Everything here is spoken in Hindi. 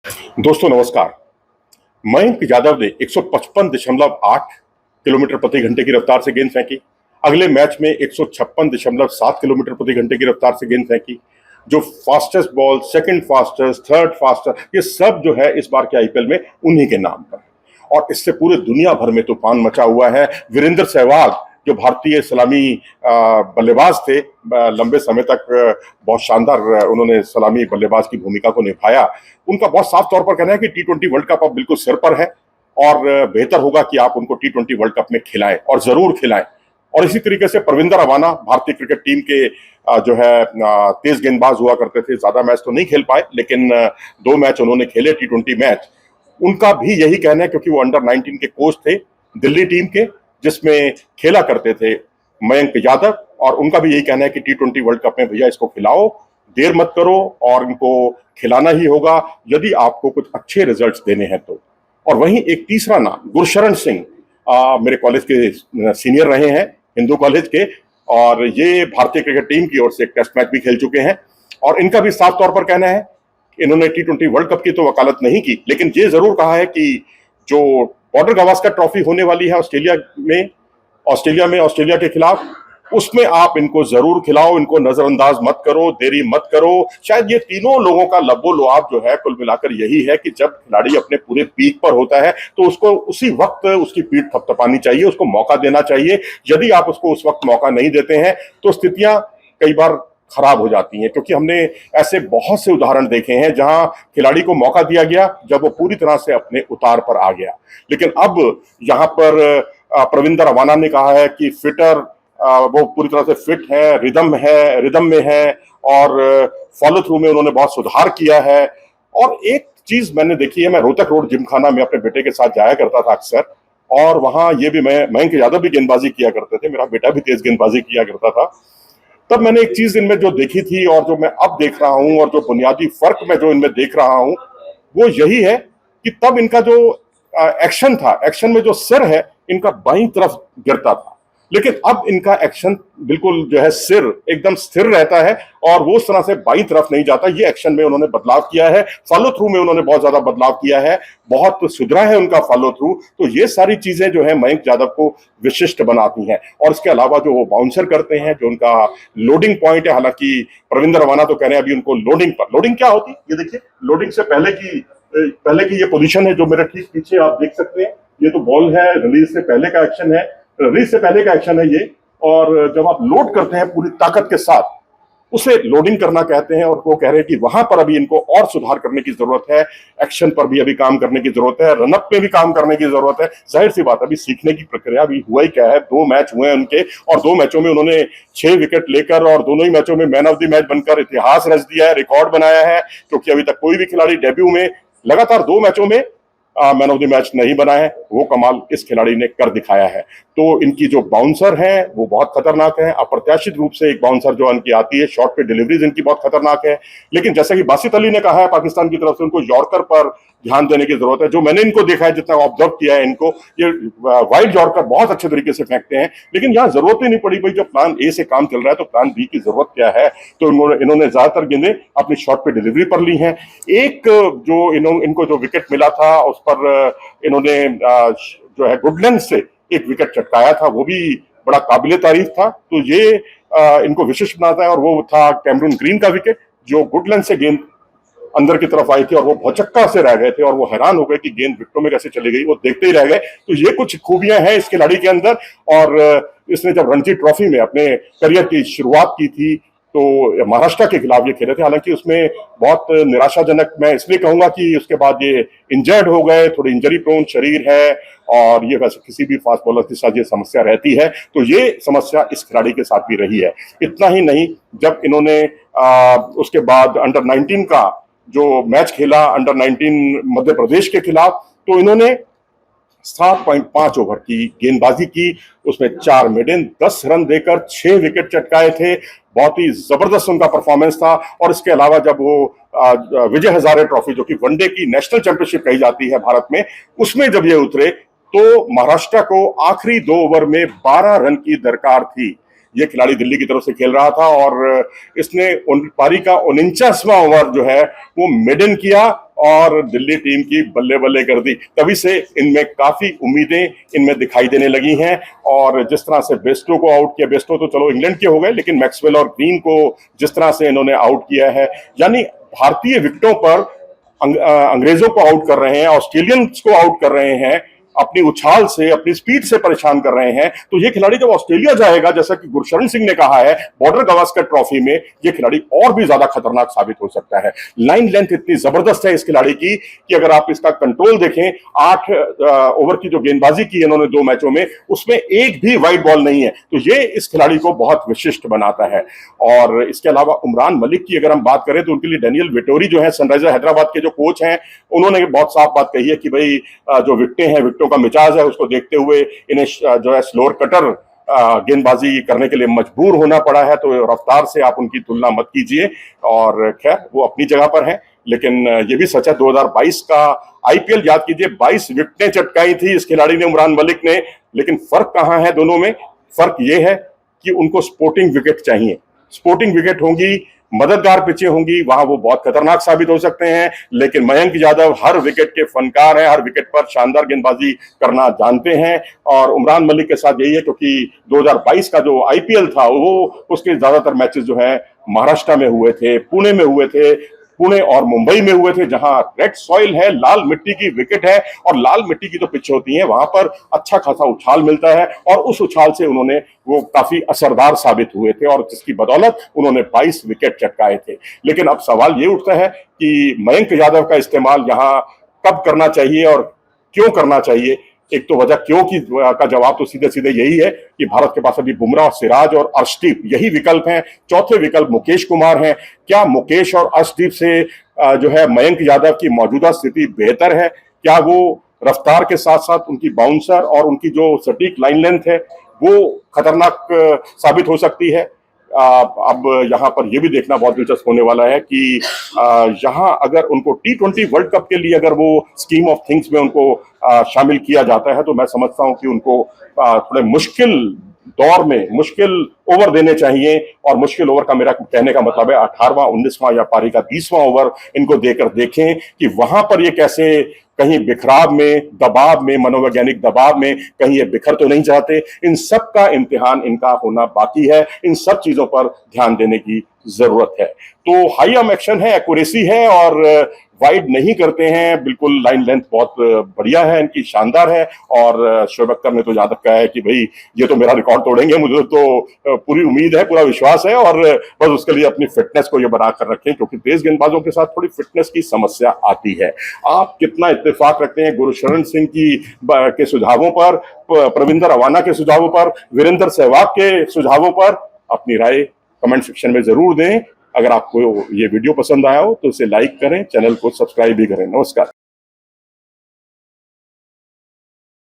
दोस्तों नमस्कार। मयंक यादव ने 155.8 किलोमीटर प्रति घंटे की रफ्तार से गेंद फेंकी। अगले मैच में 156.7 किलोमीटर प्रति घंटे की रफ्तार से गेंद फेंकी। जो fastest ball, second fastest, third fastest, ये सब जो है इस बार के आईपीएल में उन्हीं के नाम पर। और इससे पूरे दुनिया भर में तूफान मचा हुआ है। वीरेंद्र सहवाग जो भारतीय सलामी बल्लेबाज थे, लंबे समय तक बहुत शानदार उन्होंने सलामी बल्लेबाज की भूमिका को निभाया। उनका बहुत साफ तौर पर कहना है कि टी20 वर्ल्ड कप अब बिल्कुल सिर पर है और बेहतर होगा कि आप उनको टी20 वर्ल्ड कप में खिलाएं और जरूर खिलाएं। और इसी तरीके से प्रविंदर रवाना भारतीय क्रिकेट टीम के जो है तेज गेंदबाज हुआ करते थे। ज्यादा मैच तो नहीं खेल पाए, लेकिन 2 मैच उन्होंने खेले टी20 मैच। उनका भी यही कहना है, क्योंकि वो अंडर-19 के कोच थे दिल्ली टीम के, जिसमें खेला करते थे मयंक यादव, और उनका भी यही कहना है कि टी20 वर्ल्ड कप में भैया इसको खिलाओ, देर मत करो और इनको खिलाना ही होगा यदि आपको कुछ अच्छे रिजल्ट्स देने हैं तो। और वहीं एक तीसरा नाम गुरशरण सिंह, मेरे कॉलेज के सीनियर रहे हैं, हिंदू कॉलेज के, और ये भारतीय क्रिकेट टीम की ओर से एक टेस्ट मैच भी खेल चुके हैं। और इनका भी साफ तौर पर कहना है, इन्होंने टी20 वर्ल्ड कप की तो वकालत नहीं की, लेकिन ये जरूर कहा है कि जो बॉर्डर गावस्कर ट्रॉफी होने वाली है ऑस्ट्रेलिया के खिलाफ, उसमें आप इनको जरूर खिलाओ, इनको नजरअंदाज मत करो, देरी मत करो। शायद ये तीनों लोगों का लबो-लुआब जो है कुल मिलाकर यही है कि जब खिलाड़ी अपने पूरे पीक पर होता है तो उसको उसी वक्त उसकी पीठ थपथपानी चाहिए, उसको मौका देना चाहिए। यदि आप उसको उस वक्त मौका नहीं देते हैं तो स्थितियां कई बार खराब हो जाती हैं, क्योंकि हमने ऐसे बहुत से उदाहरण देखे हैं जहां खिलाड़ी को मौका दिया गया जब वो पूरी तरह से अपने उतार पर आ गया। लेकिन अब यहां पर प्रविंदर रवाना ने कहा है कि वो पूरी तरह से फिट है, रिदम में है, और फॉलो थ्रू में उन्होंने बहुत सुधार किया है। और एक चीज मैंने देखी है, मैं रोहतक रोड जिमखाना में अपने बेटे के साथ जाया करता था अक्सर, और वहां ये भी मयंक यादव भी गेंदबाजी किया करते थे, मेरा बेटा भी तेज गेंदबाजी किया करता था। तब मैंने एक चीज इनमें जो देखी थी और जो मैं अब देख रहा हूं, और जो बुनियादी फर्क मैं जो इनमें देख रहा हूं, वो यही है कि तब इनका जो एक्शन था, एक्शन में जो सिर है इनका बाईं तरफ गिरता था, लेकिन अब इनका एक्शन बिल्कुल जो है सिर एकदम स्थिर रहता है और वो उस तरह से बाईं तरफ नहीं जाता। ये एक्शन में उन्होंने बदलाव किया है, फॉलो थ्रू में उन्होंने बहुत ज्यादा बदलाव किया है, बहुत सुधरा है उनका फॉलो थ्रू। तो ये सारी चीजें जो है मयंक यादव को विशिष्ट बनाती हैं। और इसके अलावा जो वो बाउंसर करते हैं, जो उनका लोडिंग पॉइंट है, हालांकि प्रविंदर रवाना तो कह रहे हैं अभी उनको लोडिंग क्या होती है, ये देखिए, लोडिंग से पहले की ये पोजीशन है जो मेरे ठीक पीछे आप देख सकते हैं। ये तो बॉल है, रिलीज से पहले का एक्शन है, रिलीज से पहले का एक्शन है ये। और जब आप लोड करते हैं पूरी ताकत के साथ, उसे लोडिंग करना कहते हैं। और वो कह रहे हैं कि वहां पर अभी इनको और सुधार करने की जरूरत है, एक्शन पर भी अभी काम करने की जरूरत है, रनअप पे भी काम करने की जरूरत है। जाहिर सी बात, अभी सीखने की प्रक्रिया अभी हुआ ही क्या है, 2 मैच हुए हैं उनके, और 2 मैचों में उन्होंने 6 विकेट लेकर और दोनों ही मैचों में मैन ऑफ द मैच बनकर इतिहास रच दिया है, रिकॉर्ड बनाया है। क्योंकि अभी तक कोई भी खिलाड़ी डेब्यू में लगातार 2 मैचों में मैन ऑफ द मैच नहीं बना है, वो कमाल इस खिलाड़ी ने कर दिखाया है। तो इनकी जो बाउंसर है वो बहुत खतरनाक है, अप्रत्याशित रूप से एक बाउंसर जो इनकी आती है, शॉट पे डिलीवरीज इनकी बहुत खतरनाक है। लेकिन जैसा कि बासित अली ने कहा है पाकिस्तान की तरफ से, उनको यॉर्कर पर ध्यान देने की जरूरत है। जो मैंने इनको देखा है, जितना ऑब्जर्व किया है इनको, ये वाइड यॉर्कर बहुत अच्छे तरीके से फेंकते हैं। लेकिन यहाँ जरूरत ही नहीं पड़ी, भाई जब प्लान ए से काम चल रहा है तो प्लान बी की जरूरत क्या है। तो इन्होंने ज्यादातर गेंदें अपनी शॉट पे डिलीवरी पर ली हैं। एक जो इनको जो विकेट मिला था उस पर इन्होंने जो है गुडलैंड से एक विकेट चटकाया था, वो भी बड़ा काबिले तारीफ था। तो ये इनको विशिष्ट बनाता है। और वो था कैमरून ग्रीन का विकेट, जो गुडलैंड से गेंद अंदर की तरफ आई थी और वो भौचक्का से रह गए थे, और वो हैरान हो गए कि गेंद विकेटों में कैसे चली गई, वो देखते ही रह गए। तो ये कुछ खूबियां हैं इस खिलाड़ी के अंदर। और इसने जब रणजी ट्रॉफी में अपने करियर की शुरुआत की थी तो महाराष्ट्र के खिलाफ ये खेले थे। हालांकि उसमें बहुत निराशाजनक, मैं इसलिए कहूंगा कि उसके बाद ये इंजर्ड हो गए, थोड़ी इंजरी प्रोन शरीर है, और ये वैसे किसी भी फास्ट बॉलर के साथ ये समस्या रहती है। तो ये समस्या इस खिलाड़ी के साथ भी रही है। इतना ही नहीं, जब इन्होंने उसके बाद अंडर-19 का जो मैच खेला, अंडर-19 मध्य प्रदेश के खिलाफ, तो इन्होंने 7.5 ओवर की गेंदबाजी की, उसमें 4 मेडन, 10 रन देकर 6 विकेट चटकाए थे। बहुत ही जबरदस्त उनका परफॉर्मेंस था। और इसके अलावा जब वो विजय हजारे ट्रॉफी, जो कि वनडे की नेशनल चैंपियनशिप कही जाती है भारत में, उसमें जब ये उतरे तो महाराष्ट्र को आखिरी 2 ओवर में 12 रन की दरकार थी। ये खिलाड़ी दिल्ली की तरफ से खेल रहा था और इसने पारी का 49वां ओवर जो है वो मेडन किया और दिल्ली टीम की बल्ले बल्ले कर दी। तभी से इनमें काफी उम्मीदें इनमें दिखाई देने लगी हैं। और जिस तरह से बेस्टो को आउट किया, बेस्टो तो चलो इंग्लैंड के हो गए, लेकिन मैक्सवेल और ग्रीन को जिस तरह से इन्होंने आउट किया है, यानी भारतीय विकेटों पर अंग्रेजों को आउट कर रहे हैं, ऑस्ट्रेलियंस को आउट कर रहे हैं, अपनी उछाल से, अपनी स्पीड से परेशान कर रहे हैं। तो ये खिलाड़ी जब ऑस्ट्रेलिया जाएगा, जैसा कि गुरशरण सिंह ने कहा है, बॉर्डर गावस्कर ट्रॉफी में ये खिलाड़ी और भी ज्यादा खतरनाक साबित हो सकता है। लाइन लेंथ इतनी जबरदस्त है इस खिलाड़ी की कि अगर आप इसका कंट्रोल देखें, 8 ओवर की जो गेंदबाजी की इन्होंने 2 मैचों में, उसमें एक भी वाइड बॉल नहीं है। तो ये इस खिलाड़ी को बहुत विशिष्ट बनाता है। और इसके अलावा उमरान मलिक की अगर हम बात करें तो उनके लिए डेनियल वेटोरी जो है, सनराइजर हैदराबाद के जो कोच हैं, उन्होंने बहुत साफ बात कही है कि भाई जो विकेटें हैं, विकेटों का मिजाज है, उसको देखते हुए इन्हें जो है स्लोअर कटर गेंदबाजी करने के लिए मजबूर होना पड़ा है। तो रफ्तार से आप उनकी तुलना मत कीजिए। और खैर वो अपनी जगह पर है, लेकिन ये भी सच है 2022 का आईपीएल याद कीजिए, 22 विकेटें चटकाई थी इस खिलाड़ी ने, उमरान मलिक ने। लेकिन फर्क कहां है दोनों में? फर्क ये है कि उनको स्पोर्टिंग विकेट चाहिए। स्पोर्टिंग विकेट होंगी, मददगार पिचें होंगी, वहां वो बहुत खतरनाक साबित हो सकते हैं। लेकिन मयंक यादव हर विकेट के फनकार हैं, हर विकेट पर शानदार गेंदबाजी करना जानते हैं। और उमरान मलिक के साथ यही है, क्योंकि 2022 का जो आईपीएल था, वो उसके ज्यादातर मैचेस जो है महाराष्ट्र में हुए थे, पुणे में हुए थे, पुणे और मुंबई में हुए थे, जहां रेड सॉइल है, लाल मिट्टी की विकेट है, और लाल मिट्टी की जो पिच होती है वहां पर अच्छा खासा उछाल मिलता है। और उस उछाल से उन्होंने वो काफी असरदार साबित हुए थे, और जिसकी बदौलत उन्होंने 22 विकेट चटकाए थे। लेकिन अब सवाल ये उठता है कि मयंक यादव का इस्तेमाल यहां कब करना चाहिए और क्यों करना चाहिए। एक तो वजह क्यों की का जवाब तो सीधे सीधे यही है कि भारत के पास अभी बुमराह, सिराज और अर्शदीप यही विकल्प हैं। चौथे विकल्प मुकेश कुमार हैं। क्या मुकेश और अर्शदीप से जो है मयंक यादव की मौजूदा स्थिति बेहतर है? क्या वो रफ्तार के साथ साथ उनकी बाउंसर और उनकी जो सटीक लाइन लेंथ है वो खतरनाक साबित हो सकती है? अब यहाँ पर यह भी देखना बहुत दिलचस्प होने वाला है कि यहाँ अगर उनको T20 वर्ल्ड कप के लिए अगर वो स्कीम ऑफ थिंग्स में उनको शामिल किया जाता है, तो मैं समझता हूं कि उनको थोड़े मुश्किल दौर में मुश्किल ओवर देने चाहिए। और मुश्किल ओवर का मेरा कहने का मतलब है 18वां, 19वां या पारी का 20वां ओवर इनको देकर देखें कि वहां पर ये कैसे कहीं बिखराव में, दबाव में, मनोवैज्ञानिक दबाव में कहीं ये बिखर तो नहीं जाते। इन सब का इम्तिहान इनका होना बाकी है। इन सब चीजों पर ध्यान देने की जरूरत है। तो हाई आर्म एक्शन है, एक्यूरेसी है, और वाइड नहीं करते हैं। बिल्कुल लाइन लेंथ बहुत बढ़िया है इनकी, शानदार है। और शोएब अख्तर ने तो जहां तक कहा है कि भाई ये तो मेरा रिकॉर्ड तोड़ेंगे, मुझे तो पूरी उम्मीद है, पूरा विश्वास है, और बस उसके लिए अपनी फिटनेस को ये बना कर रखें, क्योंकि तेज गेंदबाजों के साथ थोड़ी फिटनेस की समस्या आती है। आप कितना इत्तेफाक रखते हैं गुरशरण सिंह के सुझावों पर, प्रविंदर अवाना के सुझावों पर, वीरेंद्र सहवाग के सुझावों पर? अपनी राय कमेंट सेक्शन में जरूर दें। अगर आपको ये वीडियो पसंद आया हो तो इसे लाइक करें, चैनल को सब्सक्राइब भी करें। नमस्कार।